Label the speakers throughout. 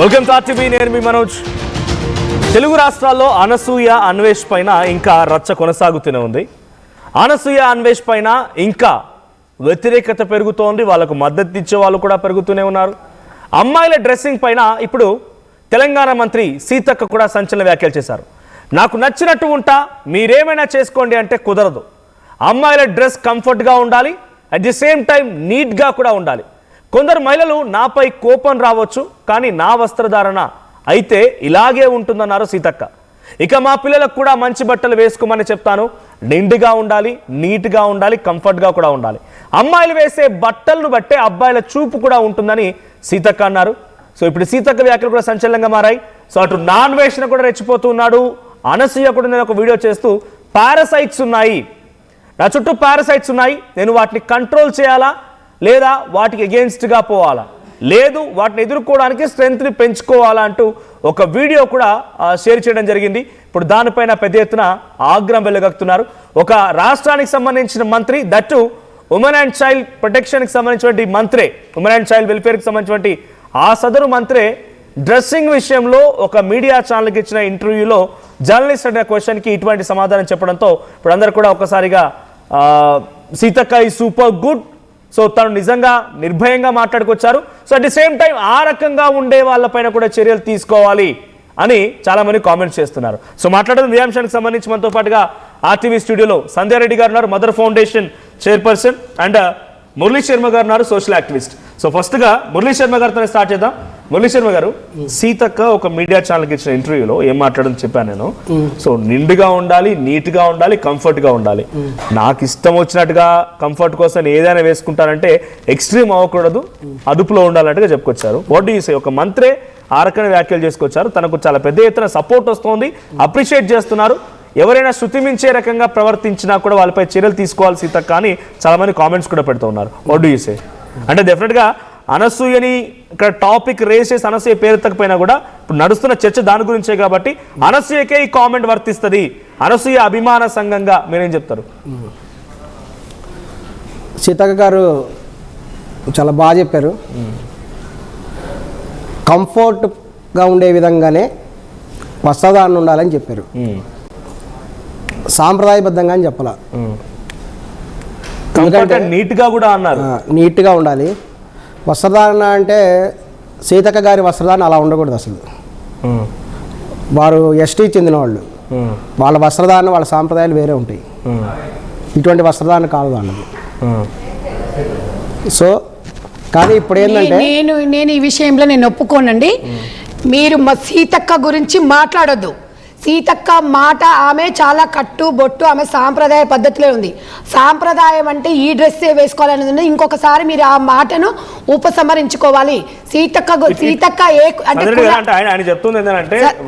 Speaker 1: Welcome to RTV. నేను మీ మనోజ్. తెలుగు రాష్ట్రాల్లో అనసూయ అన్వేష్ పైన ఇంకా రచ్చ కొనసాగుతూనే ఉంది. అనసూయ అన్వేష్ పైన ఇంకా వ్యతిరేకత పెరుగుతోంది. వాళ్ళకు మద్దతు ఇచ్చే వాళ్ళు కూడా పెరుగుతూనే ఉన్నారు. అమ్మాయిల డ్రెస్సింగ్ పైన ఇప్పుడు తెలంగాణ మంత్రి సీతక్క కూడా సంచలన వ్యాఖ్యలు చేశారు. నాకు నచ్చినట్టు ఉంటా, మీరేమైనా చేసుకోండి అంటే కుదరదు. అమ్మాయిల డ్రెస్ కంఫర్ట్గా ఉండాలి, అట్ ది సేమ్ టైం నీట్గా కూడా ఉండాలి. కొందరు మహిళలు నాపై కోపం రావచ్చు, కానీ నా వస్త్రధారణ అయితే ఇలాగే ఉంటుందన్నారు సీతక్క. ఇక మా పిల్లలకు కూడా మంచి బట్టలు వేసుకోమని చెప్తాను. నిండుగా ఉండాలి, నీట్గా ఉండాలి, కంఫర్ట్గా కూడా ఉండాలి. అమ్మాయిలు వేసే బట్టలను బట్టే అబ్బాయిల చూపు కూడా ఉంటుందని సీతక్క అన్నారు. సో ఇప్పుడు సీతక్క వ్యాఖ్యలు కూడా సంచలనంగా మారాయి. సో అటు నాన్ వేషన్ కూడా రెచ్చిపోతున్నాడు. అనసూయ కూడా నేను ఒక వీడియో చేస్తూ పారాసైట్స్ ఉన్నాయి, నా చుట్టూ పారాసైట్స్ ఉన్నాయి, నేను వాటిని కంట్రోల్ చేయాలా లేదా వాటికి అగెయిన్స్ట్గా పోవాలా, లేదు వాటిని ఎదుర్కోవడానికి స్ట్రెంగ్త్ని పెంచుకోవాలా అంటూ ఒక వీడియో కూడా షేర్ చేయడం జరిగింది. ఇప్పుడు దానిపైన పెద్ద ఎత్తున ఆగ్రహం వెలుగక్కుతున్నారు. ఒక రాష్ట్రానికి సంబంధించిన మంత్రి, దట్టు ఉమెన్ అండ్ చైల్డ్ ప్రొటెక్షన్కి సంబంధించినటువంటి మంత్రే, ఉమెన్ అండ్ చైల్డ్ వెల్ఫేర్కి సంబంధించినటువంటి ఆ సదరు మంత్రే డ్రెస్సింగ్ విషయంలో ఒక మీడియా ఛానల్కి ఇచ్చిన ఇంటర్వ్యూలో జర్నలిస్ట్ అడిగిన క్వశ్చన్కి ఇటువంటి సమాధానం చెప్పడంతో ఇప్పుడు అందరూ కూడా ఒక్కసారిగా సీతక్క ఈ సూపర్ గుడ్, సో తను నిజంగా నిర్భయంగా మాట్లాడుకొచ్చారు. So at the same time ఆ రకంగా ఉండే వాళ్ళపైన కూడా చర్యలు తీసుకోవాలి అని చాలా మంది కామెంట్స్ చేస్తున్నారు. సో మాట్లాడడం ఈ అంశానికి సంబంధించి మనతో పాటుగా ఆర్టీవీ స్టూడియోలో సంధ్యారెడ్డి గారు ఉన్నారు, mother foundation chairperson, and Murali Sharma గారు ఉన్నారు, సోషల్ యాక్టివిస్ట్. సో ఫస్ట్గా మురళీ శర్మ గారితో స్టార్ట్ చేద్దాం. మురళీ శర్మ గారు, సీతక్క ఒక మీడియా ఛానల్కి ఇచ్చిన ఇంటర్వ్యూలో ఏం మాట్లాడని చెప్పాను నేను. సో నిండుగా ఉండాలి, నీట్గా ఉండాలి, కంఫర్ట్గా ఉండాలి. నాకు ఇష్టం వచ్చినట్టుగా కంఫర్ట్ కోసం ఏదైనా వేసుకుంటానంటే ఎక్స్ట్రీమ్ అవ్వకూడదు, అదుపులో ఉండాలంటగా చెప్పుకొచ్చారు. What do you say? ఒక మంత్రే ఆ రకమైన వ్యాఖ్యలు చేసుకొచ్చారు. తనకు చాలా పెద్ద ఎత్తున సపోర్ట్ వస్తుంది, అప్రిషియేట్ చేస్తున్నారు. ఎవరైనా శృతి మించే రకంగా ప్రవర్తించినా కూడా వాళ్ళపై చర్యలు తీసుకోవాలి సీతక్క అని చాలా మంది కామెంట్స్ కూడా పెడుతూ ఉన్నారు. What do you say? అంటే డెఫినెట్గా అనసూయని ఇక్కడ టాపిక్ రేస్ చేసి అనసూయ పేరెత్తకపోయినా కూడా ఇప్పుడు నడుస్తున్న చర్చ దాని గురించే కాబట్టి అనసూయకే ఈ కామెంట్ వర్తిస్తుంది. అనసూయ అభిమాన సంఘంగా మీరేం చెప్తారు?
Speaker 2: సీతక్క గారు చాలా బాగా చెప్పారు. కంఫర్ట్గా ఉండే విధంగానే వస్త్రధారణ ఉండాలని చెప్పారు. సాంప్రదాయబద్ధంగా అని చెప్పాల,
Speaker 1: నీట్గా కూడా అన్నారు.
Speaker 2: నీట్గా ఉండాలి వస్త్రధారణ అంటే. సీతక్క గారి వస్త్రధారణ అలా ఉండకూడదు అసలు. వారు ఎస్టీ చెందిన వాళ్ళు, వాళ్ళ వస్త్రధారణ వాళ్ళ సాంప్రదాయాలు వేరే ఉంటాయి. ఇటువంటి వస్త్రధారణ కాదు అన్నది. సో కానీ ఇప్పుడు ఏంటంటే
Speaker 3: నేను ఈ విషయంలో నేను ఒప్పుకోనండి. మీరు మా సీతక్క గురించి మాట్లాడొద్దు. సీతక్క మాట ఆమె చాలా కట్టు బొట్టు, ఆమె సాంప్రదాయ పద్ధతిలో ఉంది. సాంప్రదాయం అంటే ఈ డ్రెస్సే వేసుకోవాలనేది ఉంది. ఇంకొకసారి మీరు ఆ మాటను ఉపసంహరించుకోవాలి. సీతక్క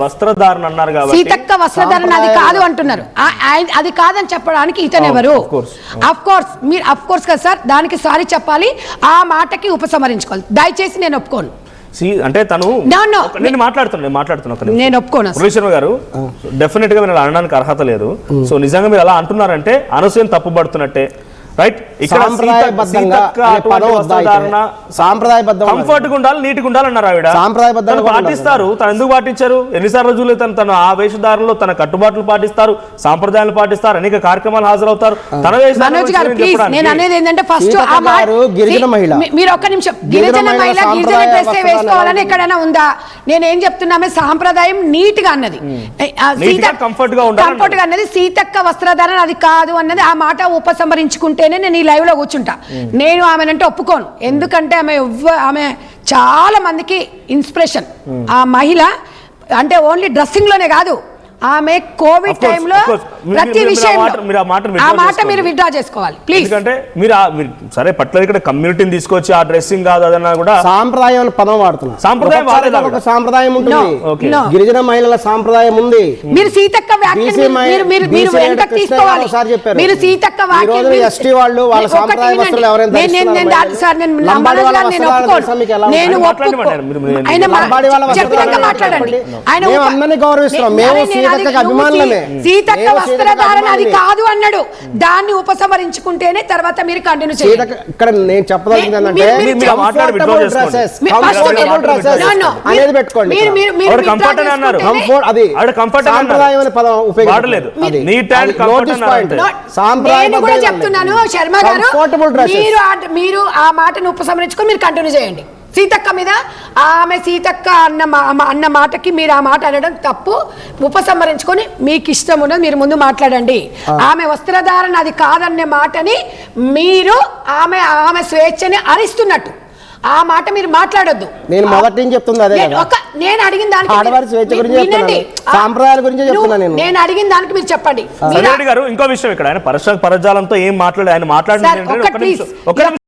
Speaker 1: వస్త్రధారణ అన్నారు కాబట్టి
Speaker 3: సీతక్క వస్త్రధారణ అది కాదు అంటున్నారు. అది కాదని చెప్పడానికి ఇతను ఎవరు? అఫ్ కోర్స్ కదా సార్, దానికి సారీ చెప్పాలి, ఆ మాటకి ఉపసంహరించుకోవాలి. దయచేసి నేను ఒప్పుకోను.
Speaker 1: అంటే తను నేను మాట్లాడుతున్నా
Speaker 3: నేను ఒప్పుకోను.
Speaker 1: మురళీ శర్మ గారు, డెఫినెట్ గా మీరు అనడానికి అర్హత లేదు. సో నిజంగా మీరు అలా అంటున్నారంటే అనసూయను తప్పుపడుతున్నట్టే, రైట్? ఇక్కడ కంఫర్ట్ గా ఉండాలి, నీట్ గా ఉండాలి అన్నారు ఆవిడ. సాంప్రదాయబద్ధంగా పాటిస్తారు. తను ఎందుకు పాటించారు? ఎన్నిసార్లు రోజులు తన ఆ వేషధారణలో తన కట్టుబాట్లు పాటిస్తారు, సాంప్రదాయాలు పాటిస్తారు, అనేక కార్యక్రమాలు హాజరవుతారు. తన
Speaker 3: నేను అనేది ఏంటంటే ఫస్ట్
Speaker 2: గిరిజన మహిళ,
Speaker 3: మీరు ఒక్క నిమిషం, గిరిజన మహిళ గిరిజన డ్రెస్ వేసుకోవాలని ఎక్కడైనా ఉందా? నేనేం చెప్తున్నామే, సాంప్రదాయం నీట్ గా అన్నది,
Speaker 1: కంఫర్ట్ గా
Speaker 3: అన్నది. సీతక్క వస్త్రధారణ అది కాదు అన్నది. ఆ మాట ఉపసంహరించుకుంటే నేను ఈ లైవ్ లో కూర్చుంటా. నేను ఆమెనంటే ఒప్పుకోను. ఎందుకంటే ఆమె చాలా మందికి ఇన్స్పిరేషన్. ఆ మహిళ అంటే ఓన్లీ డ్రెస్సింగ్ లోనే కాదు, ఆమె కోవిడ్ టైంలో ప్రతి విషయంలో ఆ మాట మీరు విత్డ్రా చేసుకోవాలి ప్లీజ్.
Speaker 1: ఎందుకంటే మీరు సరే పట్ల ఇక్కడ కమ్యూనిటీని తీసుకొచ్చి ఆ డ్రెస్సింగ్ కాదు అదన్నా కూడా
Speaker 2: సాంప్రదాయం అనే పదం వాడుతున్నారు. సాంప్రదాయం ఉంటుంది, గిరిజన మహిళల సాంప్రదాయం ఉంది.
Speaker 3: మీరు సీతక్క తీసుకోవాలి. మీరు సీతక్క
Speaker 2: ఎస్టీ వాళ్ళు వాళ్ళ సాంప్రదాయ వస్త్రాలు ఎవరైనా
Speaker 3: మాట్లాడండి.
Speaker 2: అందరినీ గౌరవిస్తున్నాం. మేము సీతక్క అభిమానులమే.
Speaker 3: సీతక్క వస్త్రధారణ అది
Speaker 2: అభిమానిని.
Speaker 3: కాదు అన్నాడు. దాన్ని ఉపసంహరించుకుంటేనే తర్వాత మీరు కంటిన్యూ చేయండి.
Speaker 2: సీతక్క ఇక్కడ నేను చెప్పదలుచుకుంది ఏంటంటే
Speaker 1: మీరు మాట్లాడి withdraw
Speaker 2: comfortable
Speaker 1: చేసుకోండి.
Speaker 2: dresses,
Speaker 3: మీ- first
Speaker 2: comfortable
Speaker 3: మీరు-
Speaker 2: dresses
Speaker 3: No, no.
Speaker 2: అనేది పెట్టుకోండి
Speaker 3: మీరు-
Speaker 2: ఇక్కడ.
Speaker 3: మీరు- మీరు
Speaker 1: ఆవిడ
Speaker 3: withdraw
Speaker 1: comfort అని అన్నారు.
Speaker 3: చేసుకుంటేనే-
Speaker 2: Comfort అది
Speaker 1: ఆవిడ comfort అని అన్నారు.
Speaker 2: సాంప్రదాయం అనే పదం
Speaker 1: వాడలేదు.
Speaker 2: ఉపయోగించలేదు.
Speaker 1: Neat and comfort అన్నారు అంతే.
Speaker 3: నేను కూడా చెప్తున్నాను శర్మ గారు,
Speaker 2: కంఫర్టబుల్ డ్రెస్సెస్
Speaker 3: మీరు ఆ మాటను ఉపసంహరించుకొని మీరు కంటిన్యూ చేయండి. సీతక్క మీద ఆమె సీతక్క అన్న మాటకి మీరు ఆ మాట అనడం తప్పు. ఉపసంహరించుకొని మీకు ఇష్టం ఉన్నది మీరు ముందు మాట్లాడండి. ఆమె వస్త్రధారణ అది కాదనే మాటని మీరు ఆమె స్వేచ్ఛని హరిస్తున్నట్టు ఆ మాట మీరు మాట్లాడొద్దు.
Speaker 2: నేను మొదటి నుంచి చెప్తుంది అదే కదా.
Speaker 3: నేను అడిగిన దానికి
Speaker 2: ఆడవారి స్వేచ్ఛ గురించి
Speaker 3: వినండి.
Speaker 2: చెప్తున్నాను. సాంప్రదాయాల గురించి చెప్తున్నాను నేను.
Speaker 3: నేను అడిగిన దానికి మీరు చెప్పండి.
Speaker 1: సంజయ్ రెడ్డి గారు ఇంకో విషయం ఇక్కడ ఆయన పరజాలంతో ఏం మాట్లాడారు ఆయన
Speaker 3: సార్, ఒక్క
Speaker 1: మాట్లాడిన
Speaker 3: ప్లీజ్.
Speaker 1: ఒక నిమిషం